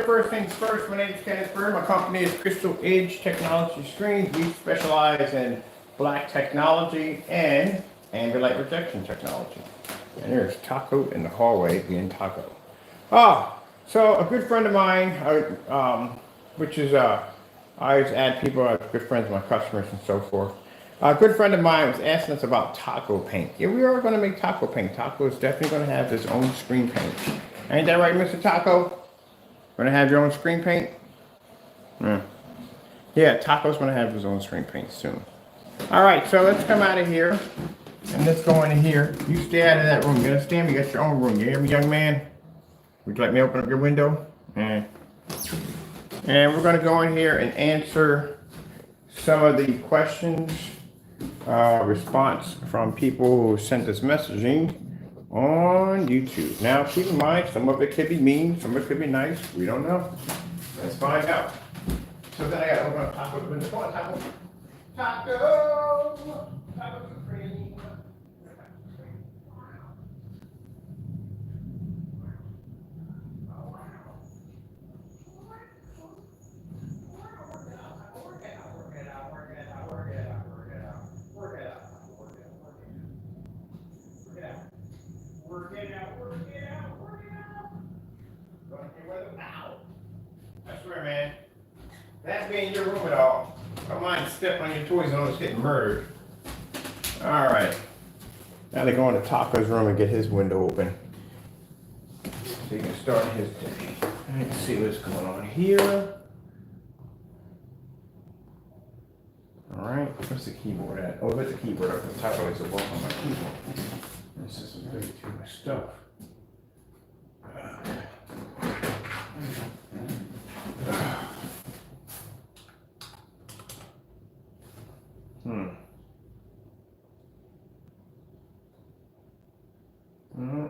first things first, my name is Kenneth Bird. My company is Crystal Edge Technology Screens. We specialize in black technology and ambient light rejection technology. And there's Taco in the hallway being Taco. So a good friend of mine, I always add people as good friends, my customers and so forth. A good friend of mine was asking us about taco paint. Yeah, we are going to make taco paint. Taco is definitely going to have his own screen paint. Ain't that right, Mr. Taco? Going to have your own screen paint? Yeah, Taco's going to have his own screen paint soon. All right, so let's come out of here and let's go into here. You stay out of that room. You understand? You got your own room. You hear me, young man? Would you like me to open up your window? And we're going to go in here and answer some of the questions, response from people who sent us messaging on YouTube. Now, keep in mind, some of it could be mean, some of it could be nice. We don't know. Let's find out. So then I got to open up Taco's window. Come on, Taco. Taco! Taco Supreme. Work it out. Gonna get weather now. I swear, man. That being your room at all. I don't mind stepping on your toys and almost getting murdered. Alright. Now they're going to Taco's room and get his window open. So he can start his day. Let's see what's going on here. Alright, where's the keyboard at? Oh, there's the keyboard up the top. I like to work on my keyboard. This is really too much stuff.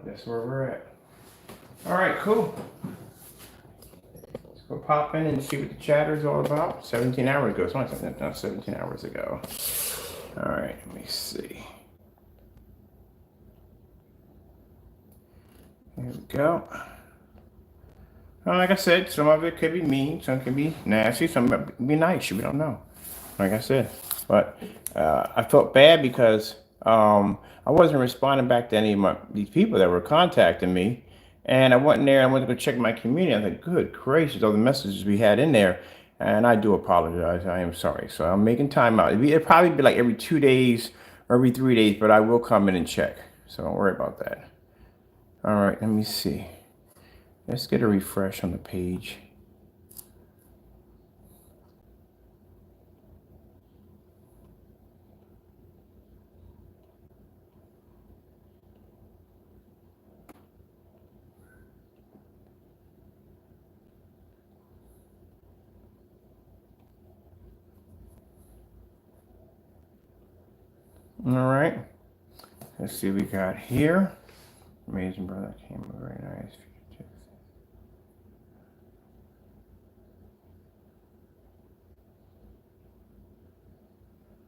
That's where we're at. All right, cool. Let's go pop in and see what the chatter is all about. 17 hours ago. It's only something that's not 17 hours ago. All right, let me see. Here we go. Well, like I said, some of it could be mean, some can be nasty, some could be nice. We don't know. Like I said, but I felt bad because I wasn't responding back to any of these people that were contacting me, and I went in there. I went to go check my community. I was like, "Good gracious, all the messages we had in there," and I do apologize. I am sorry. So I'm making time out. It'll probably be like every 2 days or every 3 days, but I will come in and check. So don't worry about that. All right, let me see. Let's get a refresh on the page. All right, let's see what we got here. Amazing, brother. Camera, very nice.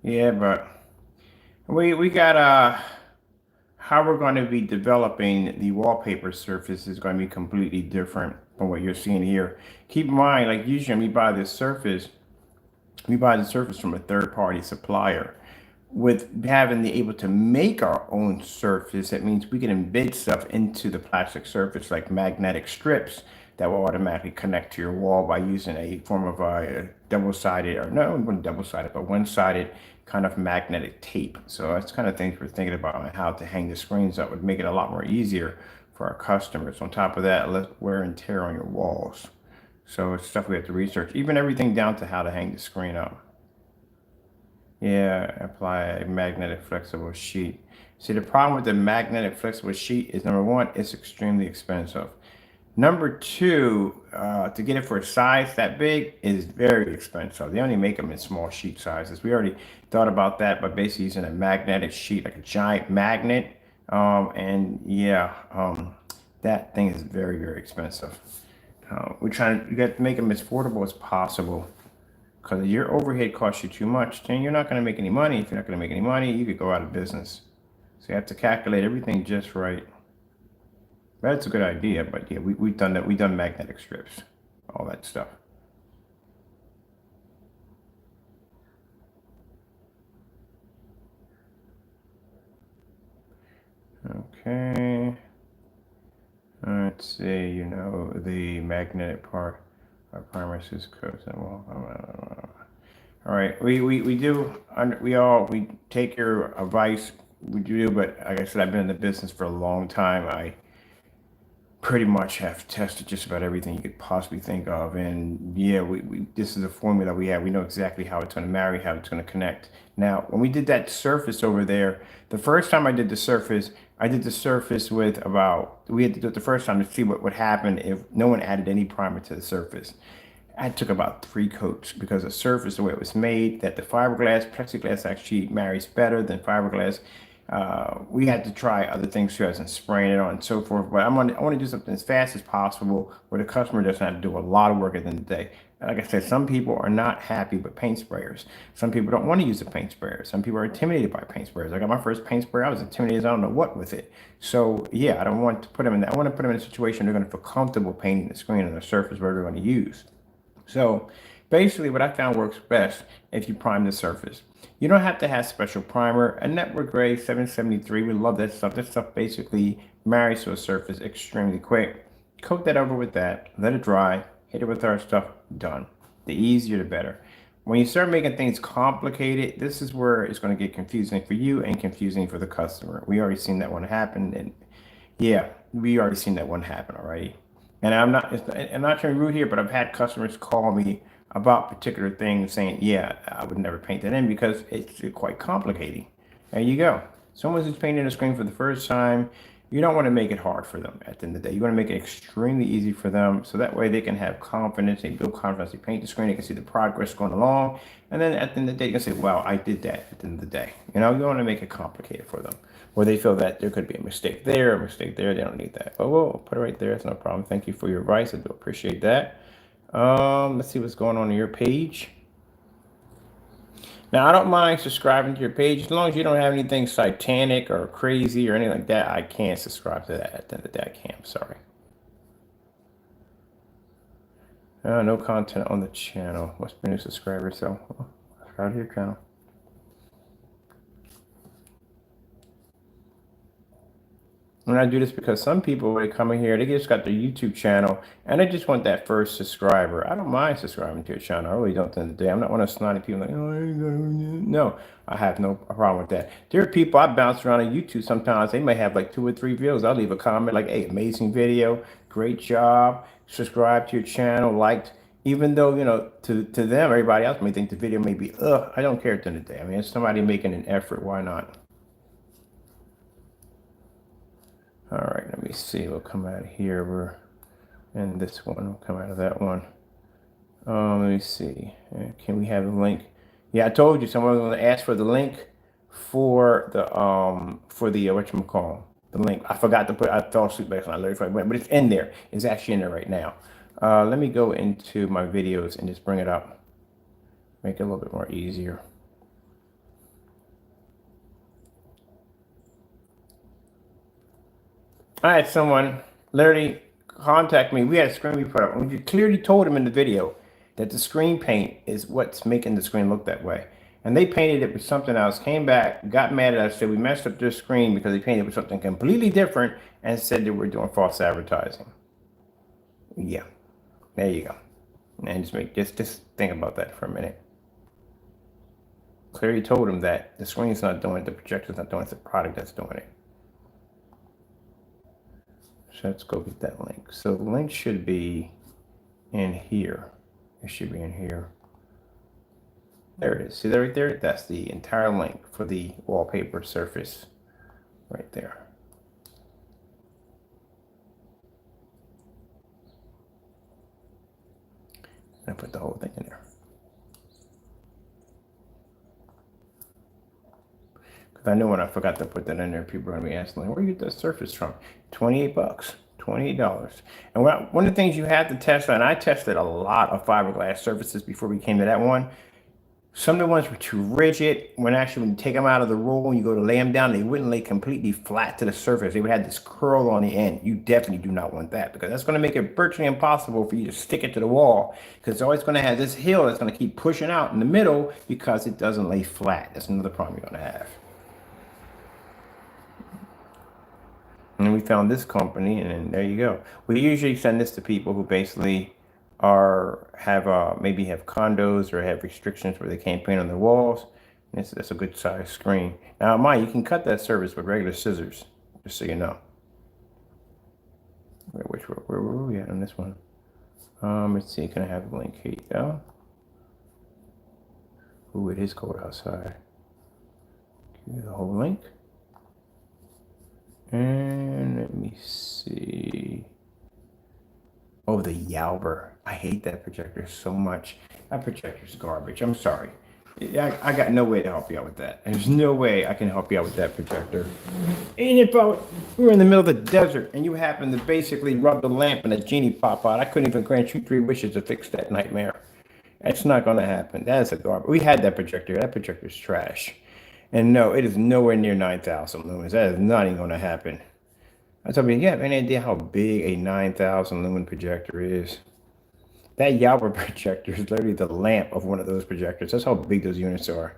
Yeah, but we got how we're going to be developing the wallpaper surface is going to be completely different from what you're seeing here. Keep in mind, like usually when we buy the surface from a third-party supplier. With having the able to make our own surface, that means we can embed stuff into the plastic surface like magnetic strips that will automatically connect to your wall by using a form of a double-sided, or no, not double-sided, but one-sided kind of magnetic tape. So that's kind of things we're thinking about on how to hang the screens up would make it a lot more easier for our customers. On top of that, less wear and tear on your walls. So it's stuff we have to research, even everything down to how to hang the screen up. Yeah, apply a magnetic flexible sheet. See, the problem with the magnetic flexible sheet is, number one, it's extremely expensive. Number two, to get it for a size that big is very expensive. They only make them in small sheet sizes. We already thought about that, but basically using a magnetic sheet, like a giant magnet. That thing is very, very expensive. We got to make them as affordable as possible. Because if your overhead costs you too much, then you're not going to make any money. If you're not going to make any money, you could go out of business. So you have to calculate everything just right. That's a good idea, but yeah, we've done that. We've done magnetic strips. all that stuff. Okay. Let's see, the magnetic part of primer is coats and well. All right, we take your advice. We do, but like I said, I've been in the business for a long time. I pretty much have tested just about everything you could possibly think of. And yeah, we this is a formula we have. We know exactly how it's going to marry, how it's going to connect. Now, when we did that surface over there, the first time I did the surface with we had to do it the first time to see what would happen if no one added any primer to the surface. I took about 3 coats because the surface, the way it was made, that the fiberglass, plexiglass actually marries better than fiberglass. We had to try other things too, as in spraying it on and so forth. But I want to do something as fast as possible where the customer doesn't have to do a lot of work at the end of the day. Like I said, some people are not happy with paint sprayers. Some people don't want to use a paint sprayer. Some people are intimidated by paint sprayers. I got my first paint sprayer. I was intimidated. I don't know what with it. So yeah, I don't want to put them in that. I want to put them in a situation they're going to feel comfortable painting the screen on the surface where they're going to use. So basically what I found works best if you prime the surface. You don't have to have special primer. A network gray 773, we love that stuff. That stuff basically marries to a surface extremely quick. Coat that over with that, let it dry, hit it with our stuff, done. The easier the better. When you start making things complicated, this is where it's going to get confusing for you and confusing for the customer. We already seen that one happen, and yeah, we already seen that one happen already. And I'm not trying to be rude here, but I've had customers call me about particular things saying, yeah, I would never paint that in because it's quite complicating. There you go. Someone who's painting a screen for the first time, you don't want to make it hard for them at the end of the day. You want to make it extremely easy for them so that way they can have confidence, they build confidence, they paint the screen, they can see the progress going along. And then at the end of the day, you can say, wow, I did that at the end of the day. You want to make it complicated for them where they feel that there could be a mistake there, a mistake there. They don't need that. But we'll put it right there. It's no problem. Thank you for your advice. I do appreciate that. Let's see what's going on your page. Now, I don't mind subscribing to your page as long as you don't have anything satanic or crazy or anything like that. I can't subscribe to that. At the end of the day, I can't. I'm sorry. No content on the channel. Must be a new subscriber, so subscribe to your channel. And I do this because some people, when they come in here, they just got their YouTube channel and they just want that first subscriber. I don't mind subscribing to your channel. I really don't at the end of the day. I'm not one of those snotty people like, oh, no, I have no problem with that. There are people I bounce around on YouTube sometimes. They may have like 2 or 3 views. I'll leave a comment like, hey, amazing video, great job, subscribe to your channel, liked. Even though, to them, everybody else may think the video may be, I don't care at the end of the day. I mean, it's somebody making an effort. Why not? All right, let me see. We'll come out of here. We're in this one. We'll come out of that one. Let me see. Can we have a link? Yeah, I told you someone was going to ask for the link for the whatchamacallit, the link. I forgot to put. I fell asleep last night, but it's in there. It's actually in there right now. Let me go into my videos and just bring it up. Make it a little bit more easier. I had someone literally contact me. We had a screen we put up. We clearly told him in the video that the screen paint is what's making the screen look that way. And they painted it with something else, came back, got mad at us, said we messed up their screen because they painted it with something completely different and said that we're doing false advertising. Yeah, there you go. And just think about that for a minute. Clearly told him that the screen's not doing it, the projector's not doing it, it's the product that's doing it. So let's go get that link. So the link should be in here. It should be in here. There it is. See that right there? That's the entire link for the wallpaper surface right there. I put the whole thing in there. Because I know when I forgot to put that in there, people are going to be asking, where do you get that surface from? $28, $28. And one of the things you have to test, and I tested a lot of fiberglass surfaces before we came to that one. Some of the ones were too rigid. When you take them out of the roll and you go to lay them down, they wouldn't lay completely flat to the surface. They would have this curl on the end. You definitely do not want that because that's going to make it virtually impossible for you to stick it to the wall because it's always going to have this hill that's going to keep pushing out in the middle because it doesn't lay flat. That's another problem you're going to have. And we found this company, and then there you go. We usually send this to people who basically maybe have condos or have restrictions where they can't paint on their walls. And that's a good size screen. Now, mind you can cut that surface with regular scissors, just so you know. Where were we at on this one? Let's see. Can I have a link? Here you go. Ooh, it is cold outside. Give me the whole link. And let me see. Oh, the Yalber. I hate that projector so much. That projector's garbage. I'm sorry. I got no way to help you out with that. There's no way I can help you out with that projector. And if we were in the middle of the desert and you happen to basically rub the lamp and a genie pop out, I couldn't even grant you 3 wishes to fix that nightmare. That's not going to happen. That is a garbage. We had that projector. That projector's trash. And no, it is nowhere near 9,000 lumens. That is not even going to happen. I told you, you have any idea how big a 9,000 lumen projector is? That Yalber projector is literally the lamp of one of those projectors. That's how big those units are.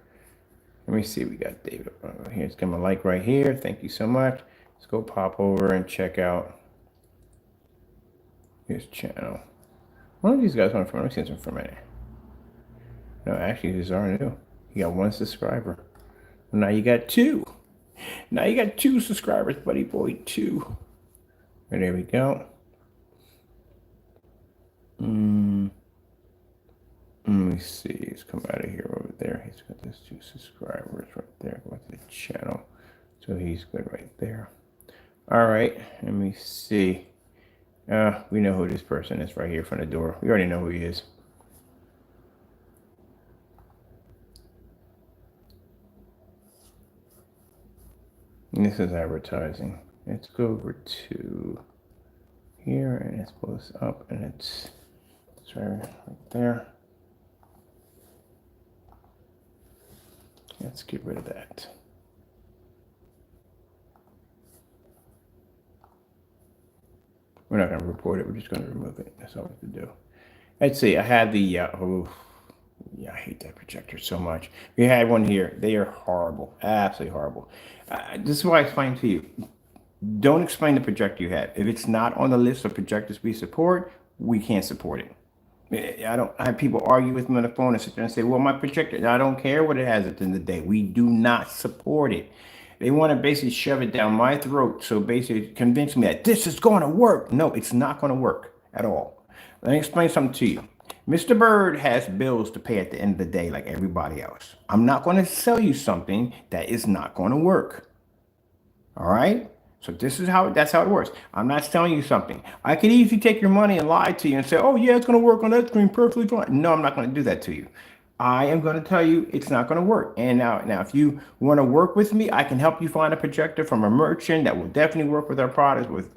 Let me see. We got David here's got my like right here. Thank you so much. Let's go pop over and check out his channel. One of these guys went from. Let me see something for a minute. No, actually, these are new. You got 1 subscriber. Now you got 2. Now you got 2 subscribers, buddy boy. 2. And there we go. Let me see. He's come out of here over there. He's got those 2 subscribers right there. Go to the channel. So he's good right there. All right. Let me see. We know who this person is right here in front of the door. We already know who he is. And this is advertising. Let's go over to here and let's pull this up and it's right there. Let's get rid of that. We're not going to report it. We're just going to remove it. That's all we have to do. Let's see. I had the, yeah, I hate that projector so much. We had one here. They are horrible. Absolutely horrible. This is why I explained to you. Don't explain the projector you have. If it's not on the list of projectors we support, we can't support it. I have people argue with me on the phone and sit there and say, well, my projector, I don't care what it has at the end of the day. We do not support it. They want to basically shove it down my throat. So basically convince me that this is going to work. No, it's not going to work at all. Let me explain something to you. Mr. Bird has bills to pay at the end of the day like everybody else. I'm not going to sell you something that is not going to work. All right? So that's how it works. I'm not selling you something. I could easily take your money and lie to you and say, oh yeah, it's going to work on that screen perfectly fine. No, I'm not going to do that to you. I am going to tell you it's not going to work. And now if you want to work with me, I can help you find a projector from a merchant that will definitely work with our products with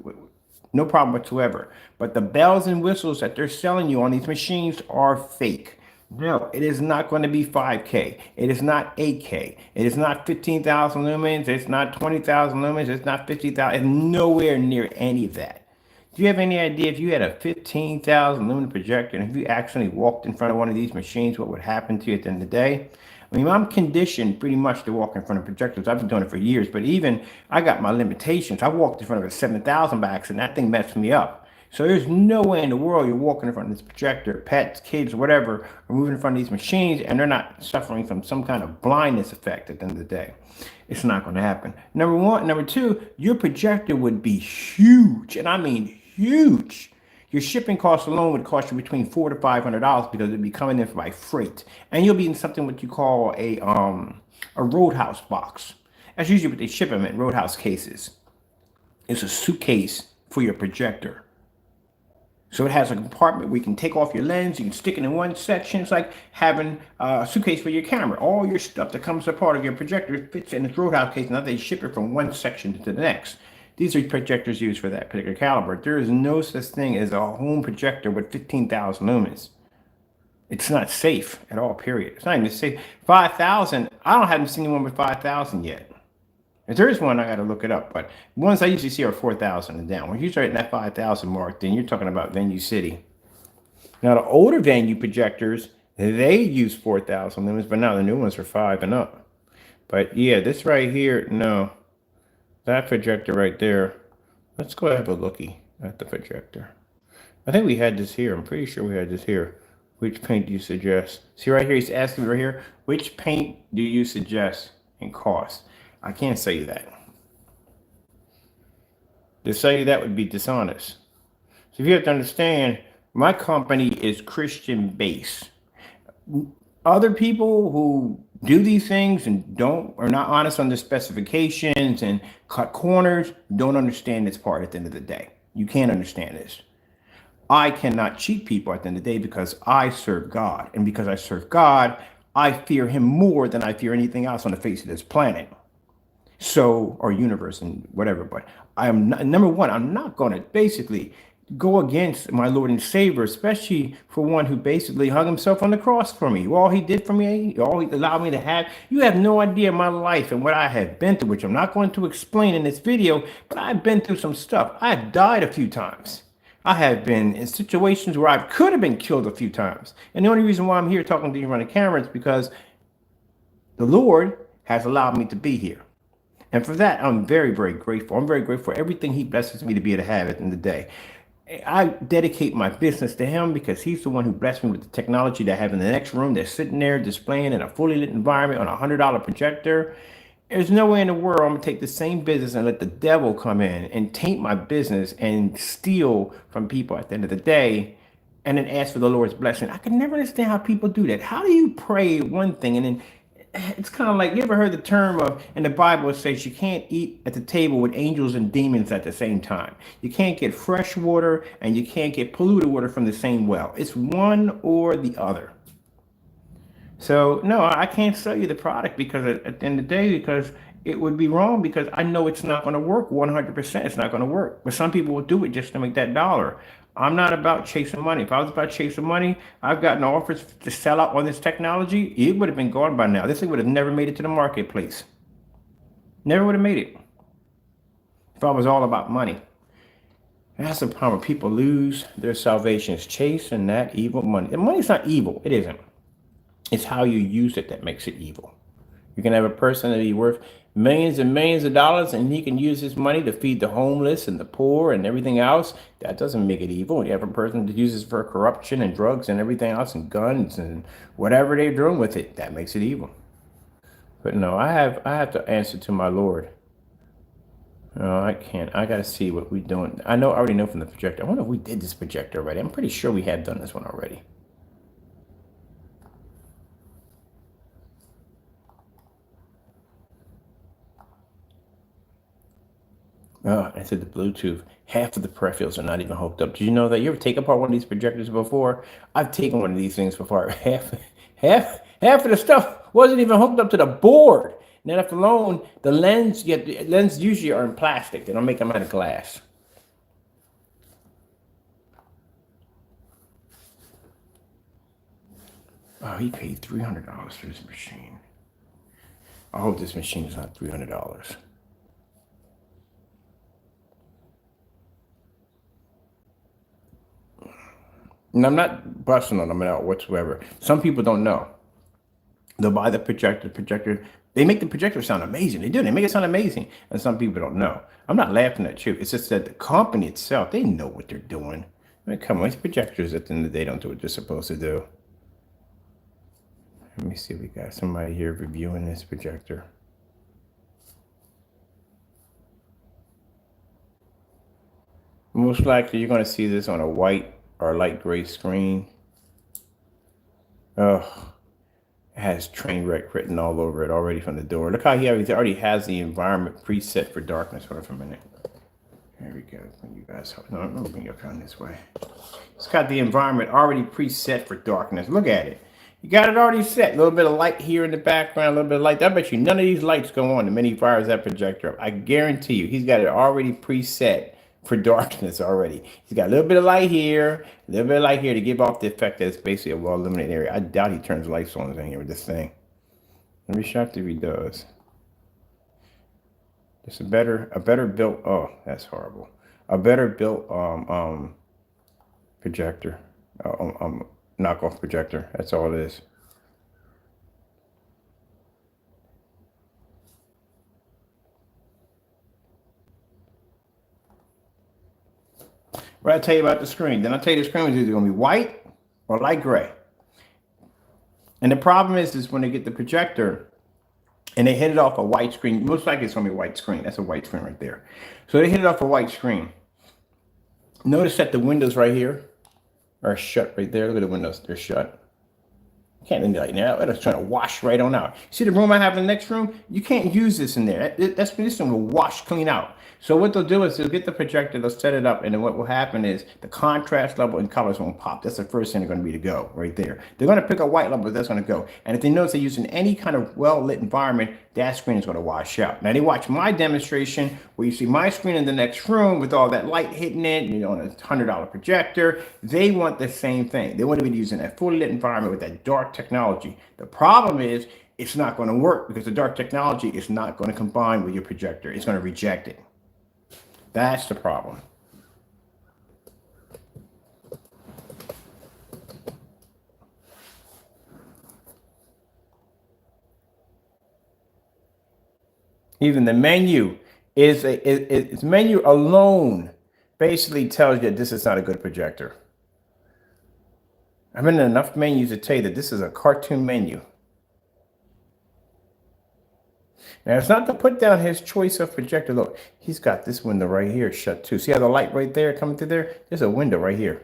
no problem whatsoever. But the bells and whistles that they're selling you on these machines are fake. No, it is not going to be 5K. It is not 8K. It is not 15,000 lumens. It's not 20,000 lumens. It's not 50,000. It's nowhere near any of that. Do you have any idea if you had a 15,000 lumen projector and if you actually walked in front of one of these machines, what would happen to you at the end of the day? I mean, I'm conditioned pretty much to walk in front of projectors. I've been doing it for years, but even I got my limitations. I walked in front of a 7,000 by accident. That thing messed me up. So there's no way in the world you're walking in front of this projector, pets, kids, whatever, are moving in front of these machines and they're not suffering from some kind of blindness effect at the end of the day. It's not going to happen. Number one. Number two, your projector would be huge. And I mean huge. Your shipping costs alone would cost you between $400 to $500 because it'd be coming in by freight. And you'll be in something what you call a Roadhouse box. That's usually what they ship them in, Roadhouse cases. It's a suitcase for your projector. So it has a compartment where you can take off your lens, you can stick it in one section. It's like having a suitcase for your camera. All your stuff that comes as part of your projector fits in this Roadhouse case. Now they ship it from one section to the next. These are projectors used for that particular caliber. There is no such thing as a home projector with 15,000 lumens. It's not safe at all, period. It's not even safe. 5,000, haven't seen one with 5,000 yet. If there is one, I got to look it up. But the ones I usually see are 4,000 and down. When you start at that 5,000 mark, then you're talking about Venue City. Now, the older venue projectors, they use 4,000 lumens, but now the new ones are 5 and up. But yeah, this right here, no. That projector right there. Let's go have a looky at the projector. I think we had this here. I'm pretty sure we had this here. Which paint do you suggest? See right here, he's asking me right here, which paint do you suggest and cost? I can't say that. To say that would be dishonest. So you have to understand, my company is Christian based. Other people who do these things and are not honest on the specifications and cut corners don't understand this part at the end of the day. You can't understand this. I cannot cheat people at the end of the day because I serve God. And because I serve God, I fear him more than I fear anything else on the face of this planet. So, or universe and whatever. But I am not, number one, I'm not going to basically go against my Lord and Savior, especially for one who basically hung himself on the cross for me. All he did for me, all he allowed me to have. You have no idea my life and what I have been through, which I'm not going to explain in this video, but I've been through some stuff. I've died a few times. I have been in situations where I could have been killed a few times. And the only reason why I'm here talking to you on the camera is because the Lord has allowed me to be here. And for that, I'm very, very grateful. I'm very grateful for everything he blesses me to be able to have at the end of the day. I dedicate my business to him because he's the one who blessed me with the technology that I have in the next room that's sitting there displaying in a fully lit environment on a $100 projector. There's no way in the world I'm going to take the same business and let the devil come in and taint my business and steal from people at the end of the day and then ask for the Lord's blessing. I can never understand how people do that. How do you pray one thing and then it's kind of like, you ever heard the term of, in the Bible, it says you can't eat at the table with angels and demons at the same time. You can't get fresh water and you can't get polluted water from the same well. It's one or the other. So no, I can't sell you the product because at the end of the day, because it would be wrong because I know it's not going to work 100%. It's not going to work. But some people will do it just to make that dollar. I'm not about chasing money. If I was about chasing money, I've gotten offers to sell out on this technology. It would have been gone by now. This thing would have never made it to the marketplace. Never would have made it if I was all about money. And that's the problem. People lose their salvation. It's chasing that evil money. And money's not evil. It isn't. It's how you use it that makes it evil. You can have a person that be worth millions and millions of dollars and he can use his money to feed the homeless and the poor and everything else. That doesn't make it evil. You have a person that uses for corruption and drugs and everything else and guns and whatever they're doing with it. That makes it evil. But no, I have to answer to my Lord. No, I can't. I got to see what we're doing. I already know from the projector. I wonder if we did this projector already. I'm pretty sure we had done this one already. Oh, I said the Bluetooth. Half of the peripherals are not even hooked up. Did you know that? You ever take apart one of these projectors before? I've taken one of these things before. Half of the stuff wasn't even hooked up to the board. Now, if alone, the lens usually are in plastic. They don't make them out of glass. Oh, he paid $300 for this machine. I hope this machine is not $300. And I'm not busting on them out whatsoever. Some people don't know. They'll buy the projector. They make the projector sound amazing. They do. They make it sound amazing. And some people don't know. I'm not laughing at you. It's just that the company itself, they know what they're doing. I mean, come on, these projectors at the end of the day don't do what they're supposed to do. Let me see if we got somebody here reviewing this projector. Most likely you're going to see this on a white or light gray screen. Oh, it has train wreck written all over it already from the door. Look how he already has the environment preset for darkness. Hold on for a minute. There we go. You guys, no, I'm gonna bring your phone this way. It's got the environment already preset for darkness. Look at it. You got it already set. A little bit of light here in the background, a little bit of light. I bet you none of these lights go on the minute he fires that projector up. I guarantee you, he's got it already preset for darkness already. He's got a little bit of light here, a little bit of light here to give off the effect that it's basically a well-illuminated area. I doubt he turns lights on in here with this thing. Let me shocked if he does. It's a better built. Oh, that's horrible. A better built projector, knockoff projector. That's all it is. What I tell you about the screen? Then I tell you the screen is either going to be white or light gray. And the problem is when they get the projector and they hit it off a white screen, most likely it's going to be a white screen. That's a white screen right there. So they hit it off a white screen. Notice that the windows right here are shut right there. Look at the windows. They're shut. Can't end it right now. It's trying to wash right on out. See the room I have in the next room? You can't use this in there. This one will wash clean out. So what they'll do is they'll get the projector, they'll set it up, and then what will happen is the contrast level and colors won't pop. That's the first thing they're going to be to go right there. They're going to pick a white level, but that's going to go. And if they notice they're using any kind of well-lit environment, that screen is going to wash out. Now they watch my demonstration where you see my screen in the next room with all that light hitting it, you know, on a $100 projector. They want the same thing. They want to be using that fully lit environment with that dark technology. The problem is it's not going to work because the dark technology is not going to combine with your projector. It's going to reject it. That's the problem. Even the menu its menu alone basically tells you that this is not a good projector. I've been in enough menus to tell you that this is a cartoon menu. Now, it's not to put down his choice of projector. Look, he's got this window right here shut too. See how the light right there coming through there? There's a window right here.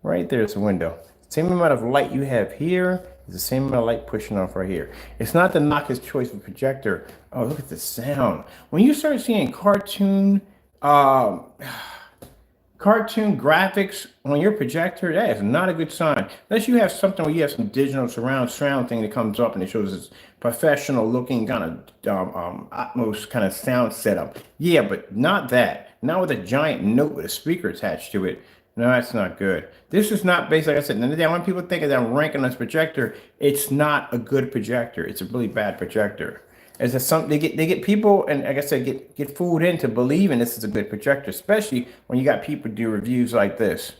Right there's a window. Same amount of light you have here is the same amount of light pushing off right here. It's not to knock his choice of projector. Oh, look at the sound. When you start seeing cartoon graphics on your projector, that is not a good sign. Unless you have something where you have some digital surround thing that comes up and it shows this professional looking kind of Atmos kind of sound setup. Yeah, but not that. Not with a giant note with a speaker attached to it. No, that's not good. This is not based, like I said, when people think that I'm ranking this projector, it's not a good projector. It's a really bad projector. As a some they get people, and like I said, get fooled into believing this is a good projector, especially when you got people do reviews like this.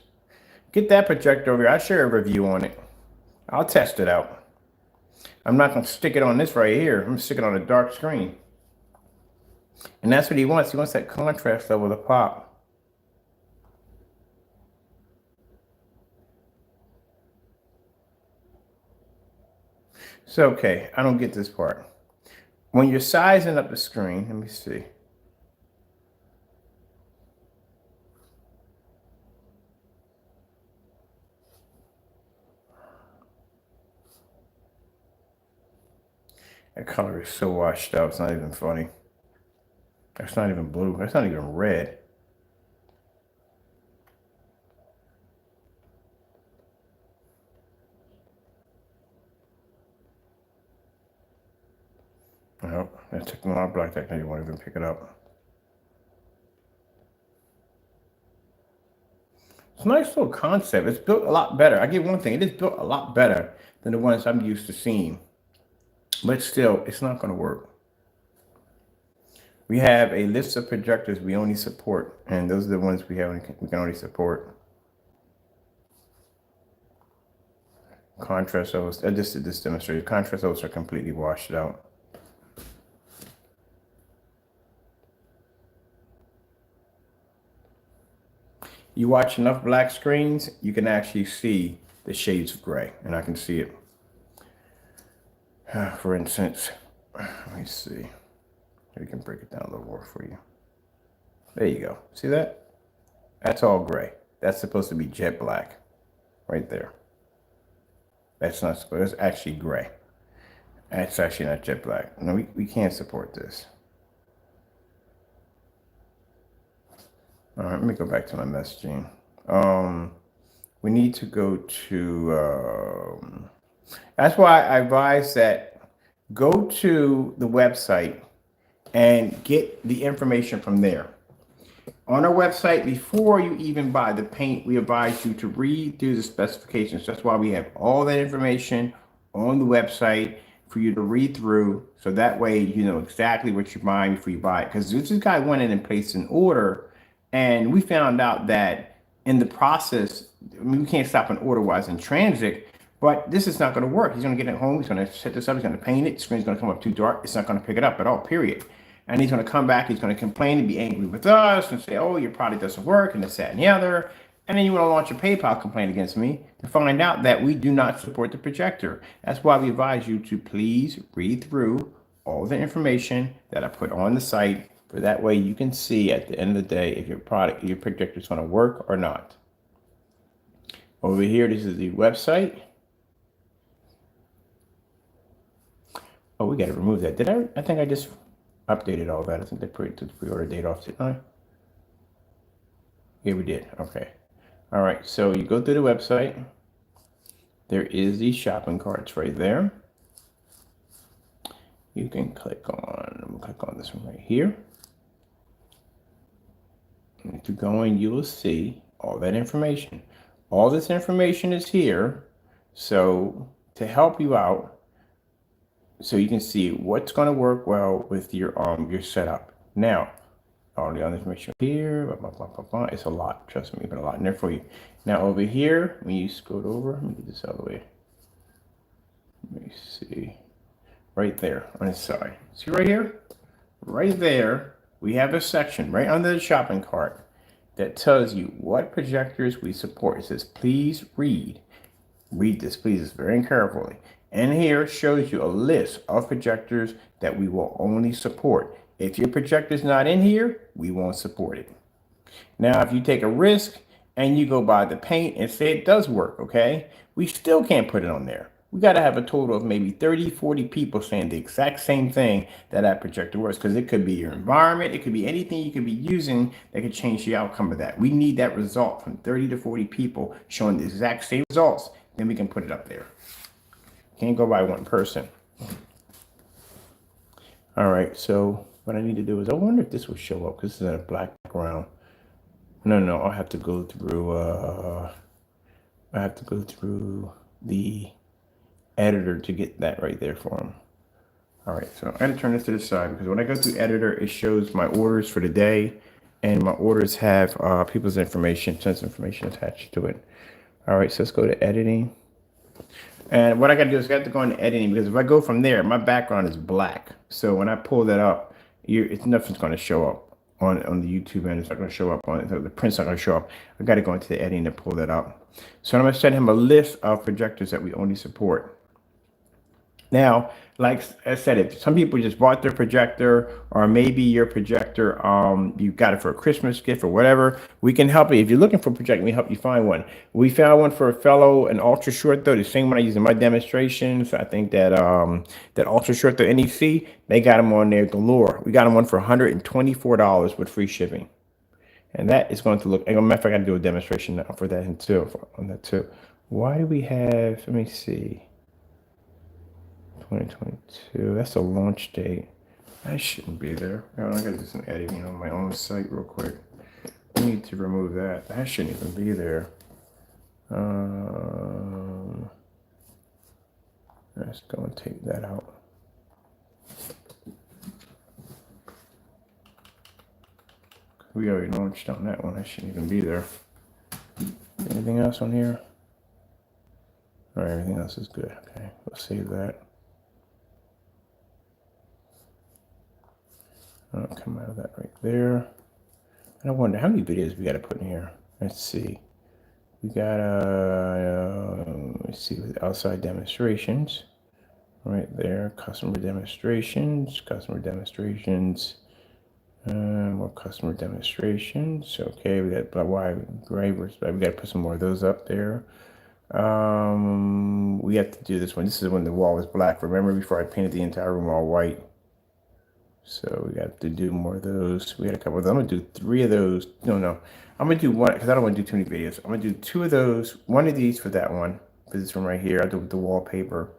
Get that projector over here. I'll share a review on it. I'll test it out. I'm not going to stick it on this right here. I'm going to stick it on a dark screen. And that's what he wants. He wants that contrast level to pop. So, okay, I don't get this part. When you're sizing up the screen, let me see. That color is so washed out, it's not even funny. That's not even blue. That's not even red. Oh, that took me out black. I didn't want to even pick it up. It's a nice little concept. It's built a lot better. I give one thing. It is built a lot better than the ones I'm used to seeing. But still, it's not going to work. We have a list of projectors we only support, and those are the ones we can only support. Contrast levels. I just did this demonstration. Contrast levels are completely washed out. You watch enough black screens, you can actually see the shades of gray, and I can see it. For instance, let me see. We can break it down a little more for you. There you go. See that? That's all gray. That's supposed to be jet black, right there. That's not supposed. That's actually gray. That's actually not jet black. No, we can't support this. All right, let me go back to my messaging. We need to go to, that's why I advise that go to the website and get the information from there. On our website, before you even buy the paint, we advise you to read through the specifications. That's why we have all that information on the website for you to read through. So that way you know exactly what you're buying before you buy it. Because this guy went in and placed an order, and we found out that in the process, I mean, we can't stop an order while it's in transit, but this is not going to work. He's going to get it home. He's going to set this up. He's going to paint it. The screen's going to come up too dark. It's not going to pick it up at all, period. And he's going to come back. He's going to complain and be angry with us and say, oh, your product doesn't work and this, that, and the other. And then you want to launch a PayPal complaint against me to find out that we do not support the projector. That's why we advise you to please read through all the information that I put on the site. For that way you can see at the end of the day if your product, your projector is going to work or not. Over here, this is the website. Oh, we got to remove that. Did I think I just updated all that. I think they took the pre-order date off, didn't I? Yeah, we did. Okay. All right. So you go to the website. There is the shopping carts right there. You can click on this one right here. And if you're going, you will see all that information. All this information is here. So to help you out, so you can see what's going to work well with your setup. Now, all the other information here, it's a lot. Trust me, but a lot in there for you. Now over here, when you scroll over, let me get this out of the way. Let me see. Right there on the side. See right here? Right there, we have a section right under the shopping cart that tells you what projectors we support. It says, please read. Read this, please, very carefully. And here shows you a list of projectors that we will only support. If your projector is not in here, we won't support it. Now, if you take a risk and you go buy the paint and say it does work, okay, we still can't put it on there. We got to have a total of maybe 30, 40 people saying the exact same thing that projector works, because it could be your environment. It could be anything you could be using that could change the outcome of that. We need that result from 30 to 40 people showing the exact same results. Then we can put it up there. Can't go by one person. All right, so what I need to do is, I wonder if this will show up because this is in a black background. No, I'll have to go through, the editor to get that right there for him. All right, so I'm gonna turn this to the side because when I go through editor, it shows my orders for the day, and my orders have people's information, sense information attached to it. All right, so let's go to editing. And what I got to do is I got to go into editing, because if I go from there, my background is black. So when I pull that up, nothing's going to show up on the YouTube end. It's not going to show up on it. So the print's not going to show up. I got to go into the editing to pull that up. So I'm going to send him a list of projectors that we only support. Now, like I said, if some people just bought their projector, or maybe your projector, you got it for a Christmas gift or whatever, we can help you. If you're looking for a projector, we help you find one. We found one for a fellow, an ultra short though, the same one I use in my demonstrations. I think that that ultra short though NEC, they got them on there galore. We got them one for $124 with free shipping. And that is going to look, as a matter of fact, I got to do a demonstration now for that on that too. Why do we have, let me see. 2022, that's the launch date. That shouldn't be there. I gotta do some editing on my own site real quick. I need to remove that. That shouldn't even be there. Let's go and take that out. We already launched on that one. That shouldn't even be there. Anything else on here? All right, everything else is good. Okay, we'll save that. I'll come out of that right there. And I wonder how many videos we got to put in here. Let's see. We got let's see, with outside demonstrations right there. Customer demonstrations, more customer demonstrations. Okay, we got engravers, but we got to put some more of those up there. We have to do this one. This is when the wall was black. Remember, before I painted the entire room all white. So we got to do more of those. We had a couple of them. I'm gonna do 3 of those. No, I'm gonna do one because I don't want to do too many videos. I'm gonna do 2 of those. One of these for that one. For this one right here. I'll do the wallpaper.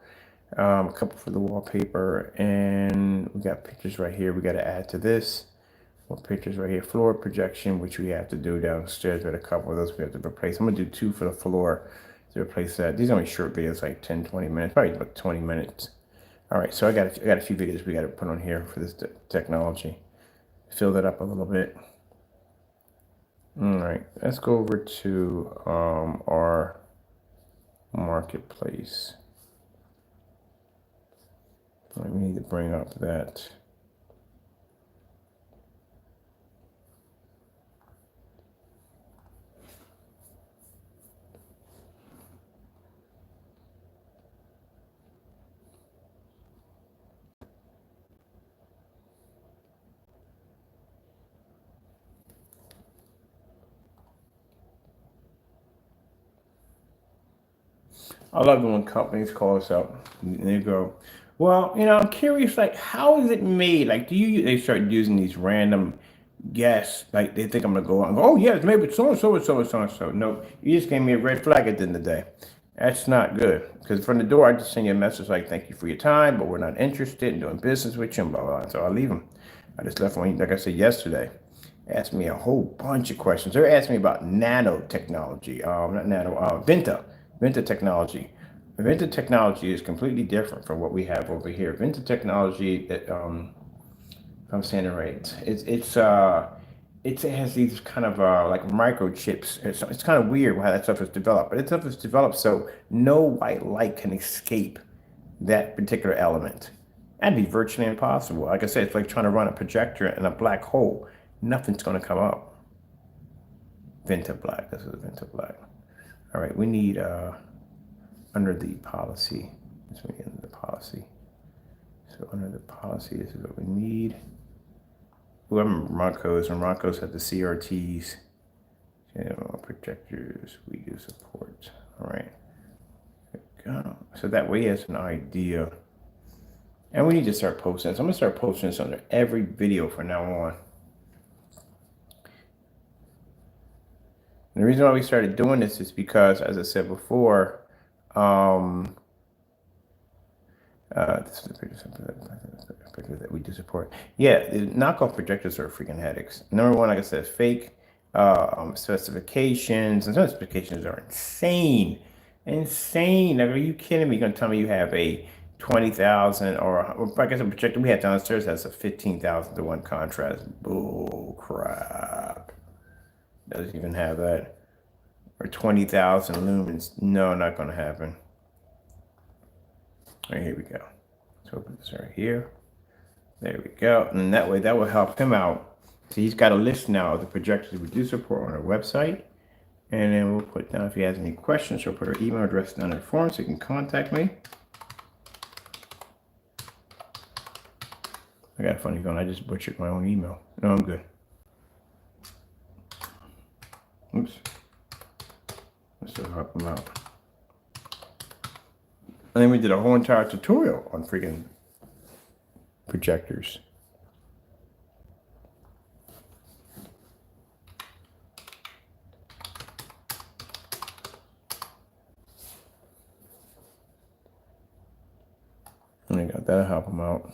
A couple for the wallpaper, and we got pictures right here. We got to add to this. More pictures right here. Floor projection, which we have to do downstairs. Got a couple of those we have to replace. I'm gonna do 2 for the floor to replace that. These are only short videos, like 10, 20 minutes, probably about 20 minutes. All right, so I got a few videos we got to put on here for this technology. Fill that up a little bit. All right, let's go over to our marketplace. We need to bring up that. I love it when companies call us up and they go, well, I'm curious, like, how is it made? Like, they start using these random guess, like they think I'm gonna go on and go, oh yeah, it's made with so and so and so and so and so. No, you just gave me a red flag at the end of the day. That's not good. Because from the door, I just send you a message like, thank you for your time, but we're not interested in doing business with you, and blah, blah, blah. So I leave them. I just left one, like I said yesterday. Asked me a whole bunch of questions. They're asking me about nanotechnology, not nano, Venta technology. Venta technology is completely different from what we have over here. Venta technology, if I'm saying it right, it has these kind of like microchips. It's kind of weird how that stuff is developed, but that stuff is developed so no white light can escape that particular element. That'd be virtually impossible. Like I said, it's like trying to run a projector in a black hole. Nothing's going to come up. Venta black. This is Venta black. All right, we need under the policy. This we need under the policy. So under the policy, this is what we need. Ooh, I remember Roncos, and Roncos had the CRTs. Projectors, we do support. All right. There we go. So that way he has an idea. And we need to start posting this. I'm going to start posting this under every video from now on. And the reason why we started doing this is because, as I said before, this is the picture that we do support. Yeah, the knockoff projectors are freaking headaches. Number one, like I said, fake specifications. And some specifications are insane. Insane. Like, are you kidding me? You're going to tell me you have a 20,000 or like I said, projector we have downstairs has a 15,000 to 1 contrast. Bull crap. Doesn't even have that. Or 20,000 lumens. No, not going to happen. All right, here we go. Let's open this right here. There we go. And that way, that will help him out. So he's got a list now of the projectors we do support on our website. And then we'll put down if he has any questions, we'll put our email address down in the form so he can contact me. I got a funny feeling I just butchered my own email. No, I'm good. Oops. Let's just help him out. And then we did a whole entire tutorial on freaking projectors. And I got that'll help him out.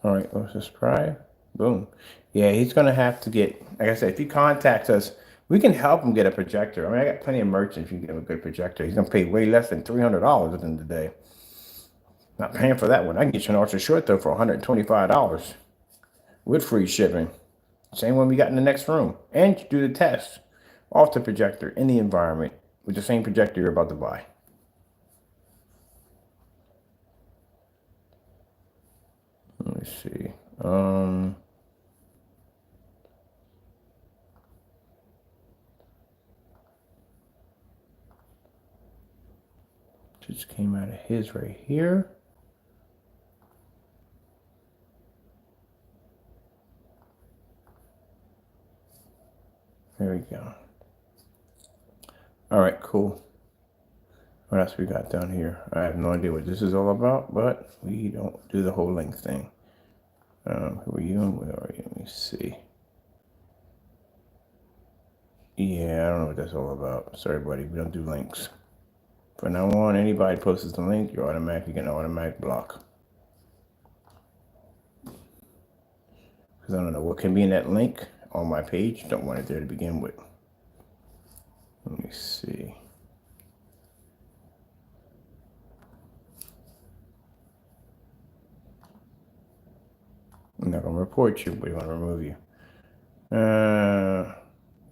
All right, let's subscribe. Boom. Yeah, he's going to have to get, like I said, if he contacts us, we can help him get a projector. I mean, I got plenty of merchants who can get him a good projector. He's going to pay way less than $300 at the end of the day. Not paying for that one. I can get you an ultra short, though, for $125 with free shipping. Same one we got in the next room. And you do the test off the projector in the environment with the same projector you're about to buy. Let me see. Just came out of his right here. There we go. All right, cool. What else we got down here? I have no idea what this is all about, but we don't do the whole length thing. Who are you and where are you? Let me see. Yeah, I don't know what that's all about. Sorry, buddy. We don't do links. From now on, anybody posts the link, you're automatically getting an automatic block. Because I don't know what can be in that link on my page. Don't want it there to begin with. Let me see. I'm not going to report you, but we want to remove you.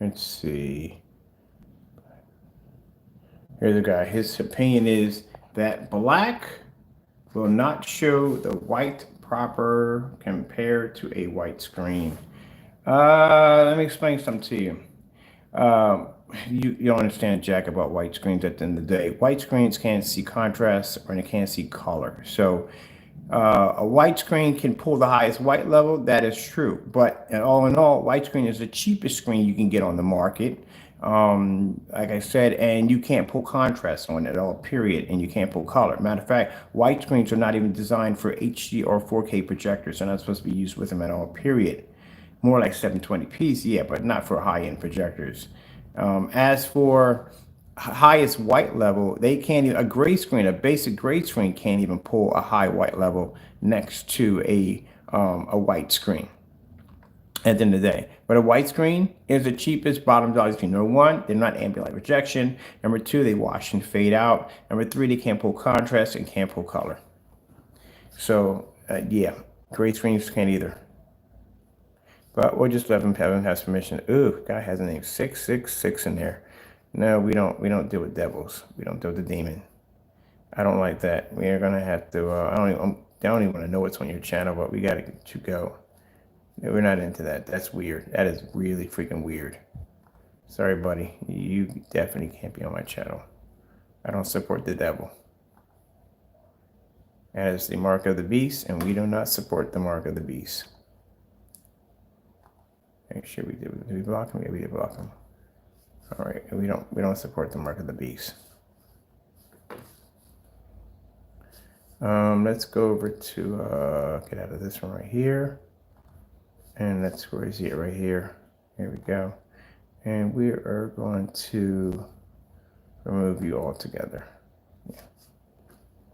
Let's see. Here's a guy. His opinion is that black will not show the white proper compared to a white screen. Let me explain something to you. You don't understand jack about white screens at the end of the day. White screens can't see contrast or they can't see color. So a white screen can pull the highest white level. That is true. But all in all, white screen is the cheapest screen you can get on the market. Like I said, and you can't pull contrast on it at all, period. And you can't pull color. Matter of fact, white screens are not even designed for HD or 4K projectors. They're not supposed to be used with them at all, period. More like 720p's, yeah, but not for high-end projectors. As for highest white level, they can't even, a gray screen, a basic gray screen can't even pull a high white level next to a white screen at the end of the day. But a white screen is the cheapest bottom dollar screen. Number one, they're not ambient light projection. Number two, they wash and fade out. Number three, they can't pull contrast and can't pull color. So yeah, gray screens can't either. But we'll just let him have permission. Ooh, guy has a name 666 in there. No, we don't deal with devils. We don't deal with the demon. I don't like that. We are gonna have to. I don't even want to know what's on your channel, but we gotta get you go. We're not into that. That's weird. That is really freaking weird. Sorry, buddy. You definitely can't be on my channel. I don't support the devil. That is the mark of the beast, and we do not support the mark of the beast. Make sure we did. Did we block him? Yeah, we did block him. All right, we don't support the mark of the beast. Let's go over to get out of this one right here, and let's where is it right here? Here we go, and we are going to remove you altogether. Yeah,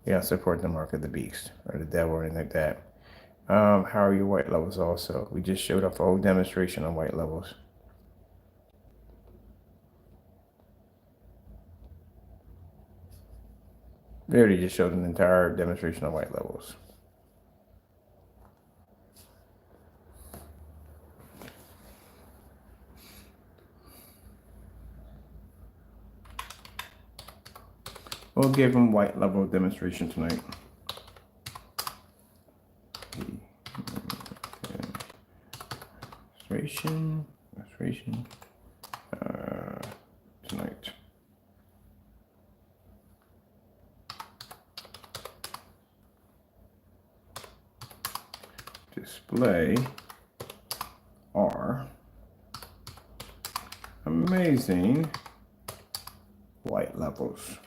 we don't support the mark of the beast or the devil or anything like that. How are your white levels also? We just showed off a whole demonstration on white levels. We already just showed an entire demonstration on white levels. We'll give them white level demonstration tonight. Demonstration tonight. Display our amazing white levels.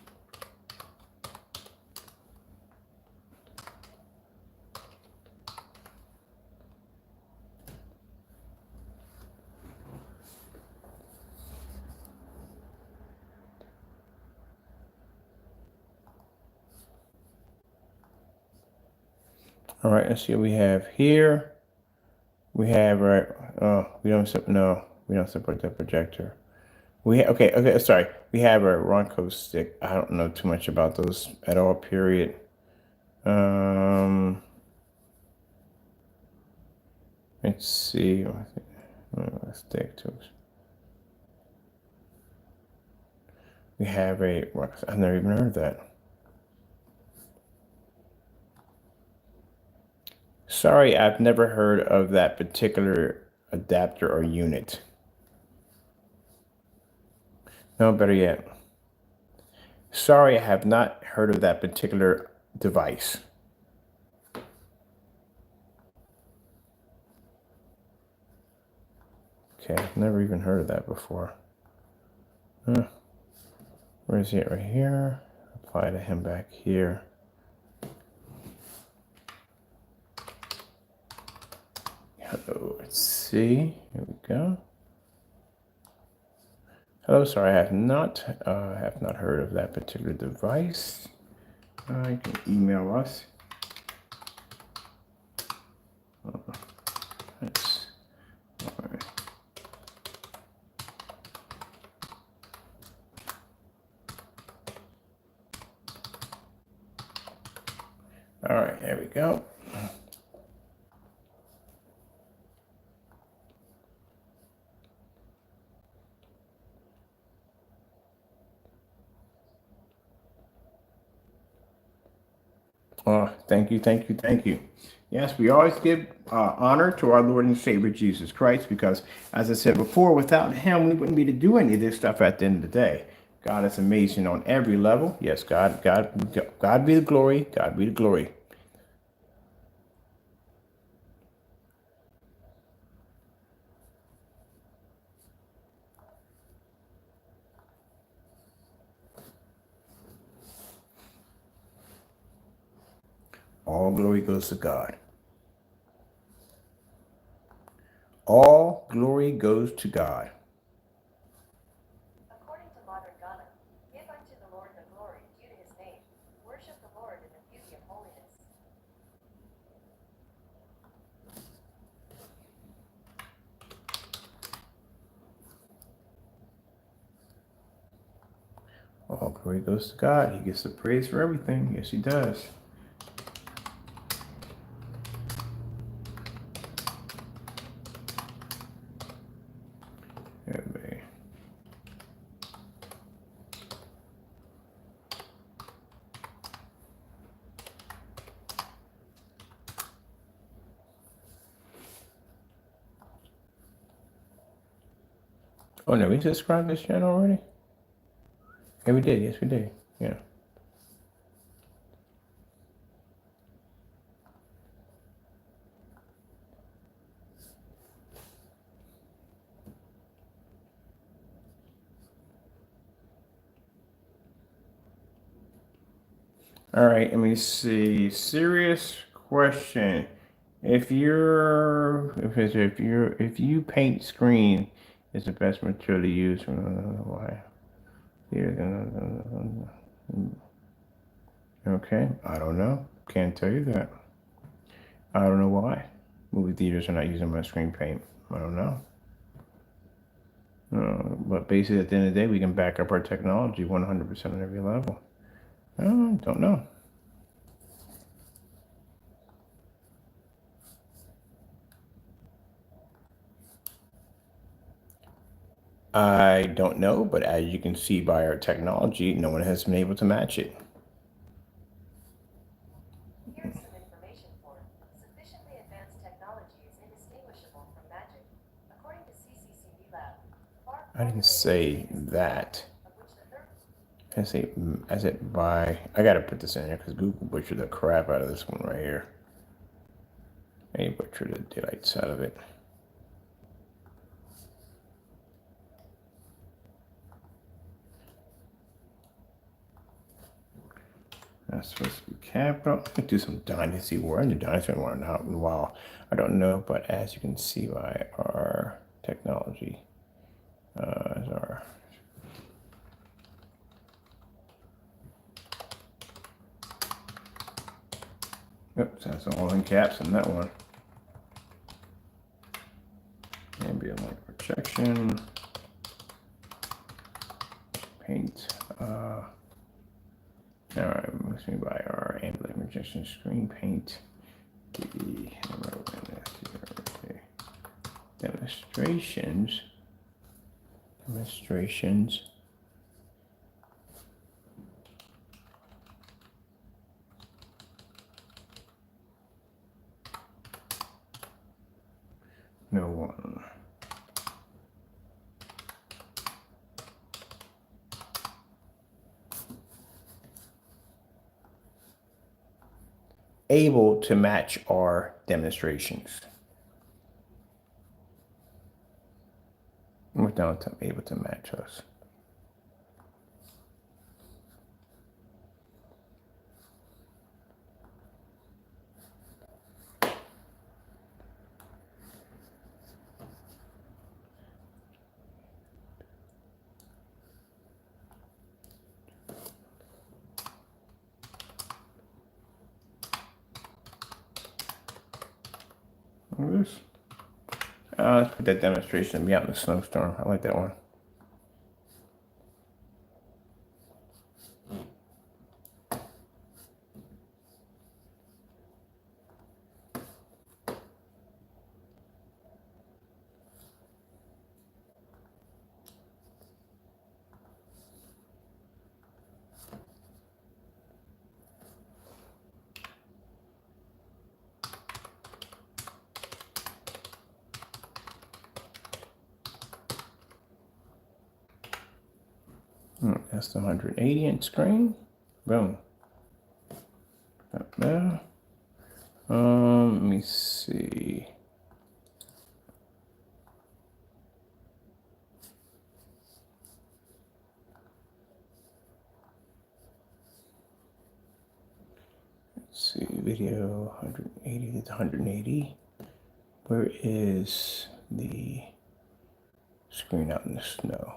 All right, let's see what we have here. We have right. Oh, we don't support that projector. Okay. Sorry, we have a Ronco stick. I don't know too much about those at all. Period. Let's see. Stick to it. We have a. I've never even heard of that. Sorry, I've never heard of that particular adapter or unit. No, better yet. Sorry, I have not heard of that particular device. Okay, I've never even heard of that before. Where is it? Right here. Apply to him back here. see. Here we go. Hello, sorry, I have not heard of that particular device. You can email us. That's all right. All right, there we go. Thank you, thank you, thank you. Yes, we always give honor to our Lord and Savior Jesus Christ because, as I said before, without Him, we wouldn't be to do any of this stuff at the end of the day. God is amazing on every level. Yes, God be the glory. God be the glory. All glory goes to God. All glory goes to God. According to modern Ghana, give unto the Lord the glory due to his name. Worship the Lord in the beauty of holiness. All glory goes to God. He gets the praise for everything. Yes, He does. Everybody. Oh no, we subscribed to this channel already? Yeah, we did. Yes, we did. Yeah. All right, let me see. Serious question. If you paint screen is the best material to use. Why? Okay, I don't know. Can't tell you that. I don't know why. Movie theaters are not using my screen paint. I don't know. But basically, at the end of the day, we can back up our technology 100% on every level. I don't know. I don't know, but as you can see by our technology, no one has been able to match it. Here is some information for it. Sufficiently advanced technology is indistinguishable from magic. According to CCCV Lab, I didn't say that. I said by. I gotta put this in here because Google butchered the crap out of this one right here. They butchered the daylights out of it. That's supposed to be capital. I could do some Dynasty War. I do Dynasty War not in a while. I don't know, but as you can see by our technology, is our oops, that's all in caps in that one. Ambient light projection, paint. All right, moves me by our ambient light projection screen paint. Demonstrations. No one. Able to match our demonstrations. Without able to match us. Look at this. Let's put that demonstration of me out in the snowstorm. I like that one. That's the 180-inch screen. Boom. Up there. Let me see. Let's see, video 180 to 180. Where is the screen out in the snow?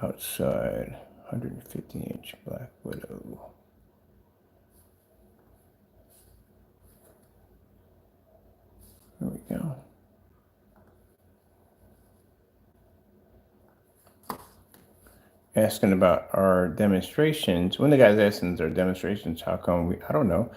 Outside, 150-inch Black Widow. There we go. Asking about our demonstrations. When the guy's asking our demonstrations, how come I don't know.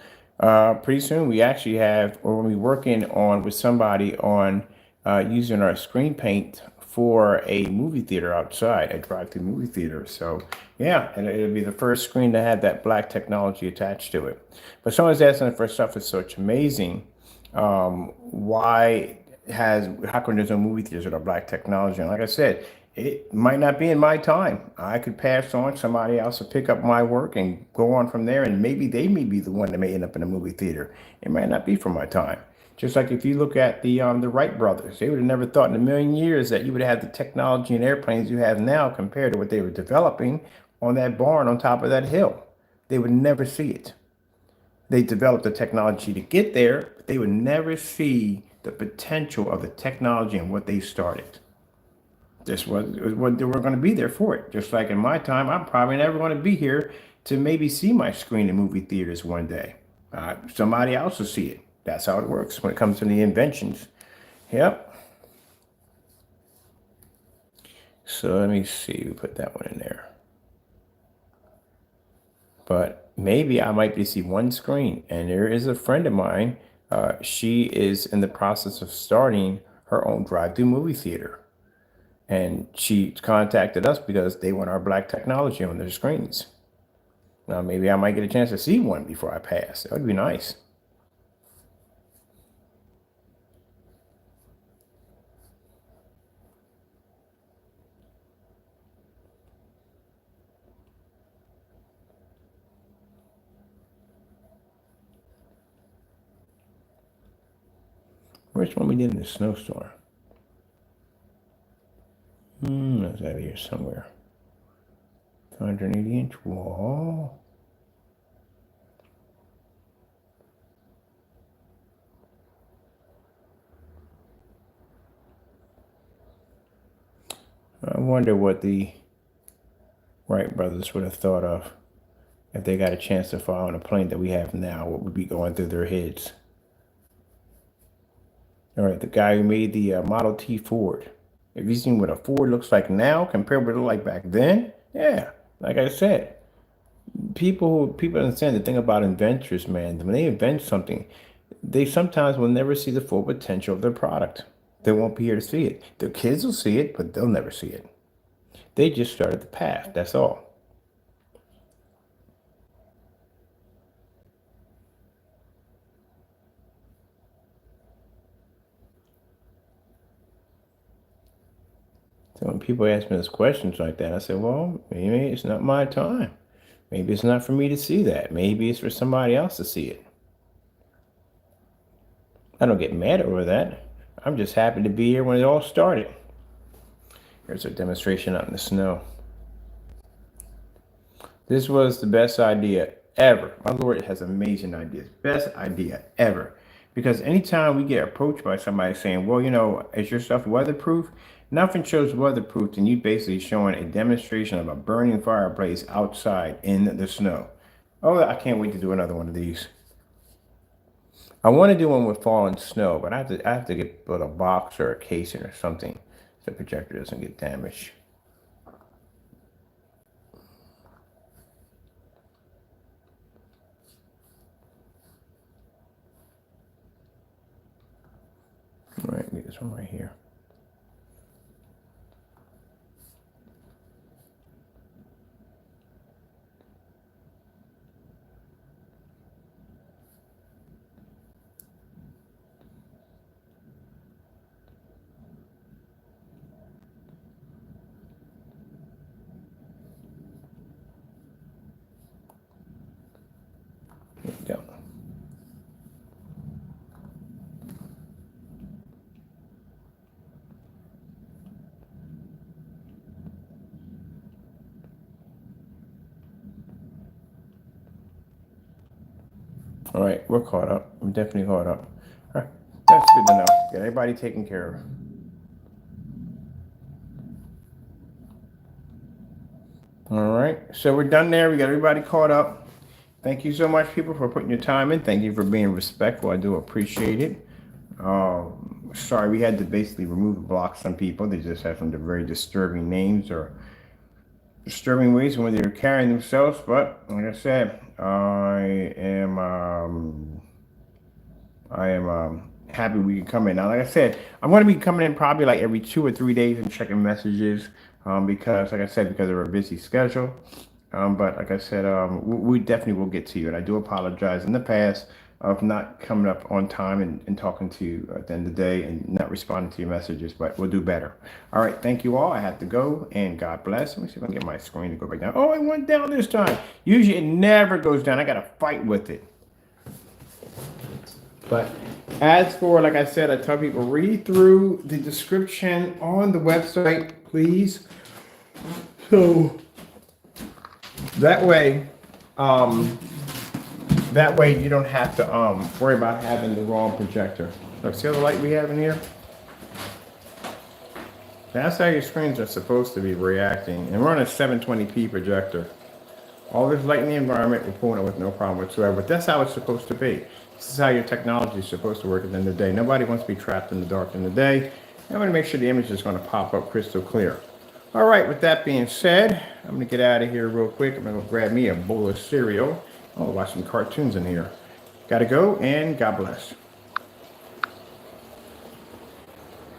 Pretty soon we actually have, or when we're working on with somebody on using our screen paint for a movie theater outside, a drive-through movie theater. So yeah, and it'll be the first screen to have that black technology attached to it. But someone's asking for stuff that's such amazing. How come there's no movie theaters with our black technology? And like I said, it might not be in my time. I could pass on, somebody else will pick up my work and go on from there, and maybe they may be the one that may end up in a movie theater. It might not be from my time. Just like if you look at the Wright brothers, they would have never thought in a million years that you would have the technology and airplanes you have now compared to what they were developing on that barn on top of that hill. They would never see it. They developed the technology to get there, but they would never see the potential of the technology and what they started. This was what they were going to be there for it. Just like in my time, I'm probably never going to be here to maybe see my screen in movie theaters one day. Somebody else will see it. That's how it works when it comes to the inventions. Yep. So let me see. We put that one in there. But maybe I might be see one screen. And there is a friend of mine. She is in the process of starting her own drive-through movie theater. And she contacted us because they want our black technology on their screens. Now, maybe I might get a chance to see one before I pass. That would be nice. Which one we did in the snowstorm? It's out here somewhere. 180-inch wall. I wonder what the Wright brothers would have thought of if they got a chance to fly on a plane that we have now. What would be going through their heads? All right, the guy who made the Model T Ford. Have you seen what a Ford looks like now compared with what it looked like back then? Yeah, like I said, people understand the thing about inventors, man. When they invent something, they sometimes will never see the full potential of their product. They won't be here to see it. Their kids will see it, but they'll never see it. They just started the path. That's all. So when people ask me those questions like that, I say, well, maybe it's not my time. Maybe it's not for me to see that. Maybe it's for somebody else to see it. I don't get mad over that. I'm just happy to be here when it all started. Here's our demonstration out in the snow. This was the best idea ever. My Lord has amazing ideas. Best idea ever. Because anytime we get approached by somebody saying, well, is your stuff weatherproof? Nothing shows weatherproof than you basically showing a demonstration of a burning fireplace outside in the snow. Oh, I can't wait to do another one of these. I want to do one with falling snow, but I have to get put a box or a casing or something so the projector doesn't get damaged. All right, get this one right here. There we go. All right, we're caught up. I'm definitely caught up. All right, that's good to know. Get everybody taken care of. All right, so we're done there. We got everybody caught up. Thank you so much, people, for putting your time in. Thank you for being respectful. I do appreciate it. Sorry, we had to basically remove and block some people. They just have some very disturbing names or disturbing ways in which they're carrying themselves. But like I said, I am happy we can come in. Now, like I said, I'm going to be coming in probably like every 2 or 3 days and checking messages because, like I said, because of our busy schedule. But like I said, we definitely will get to you. And I do apologize in the past of not coming up on time and talking to you at the end of the day and not responding to your messages, but we'll do better. All right. Thank you all. I have to go and God bless. Let me see if I can get my screen to go back down. Oh, it went down this time. Usually it never goes down. I got to fight with it. But as for, like I said, I tell people read through the description on the website, please. So that way, you don't have to worry about having the wrong projector. Look, see all the light we have in here? That's how your screens are supposed to be reacting. And we're on a 720p projector. All this light in the environment, we're pulling it with no problem whatsoever. But that's how it's supposed to be. This is how your technology is supposed to work at the end of the day. Nobody wants to be trapped in the dark in the day. I'm going to make sure the image is going to pop up crystal clear. All right, with that being said, I'm going to get out of here real quick. I'm going to grab me a bowl of cereal. I'll watch some cartoons in here. Got to go, and God bless.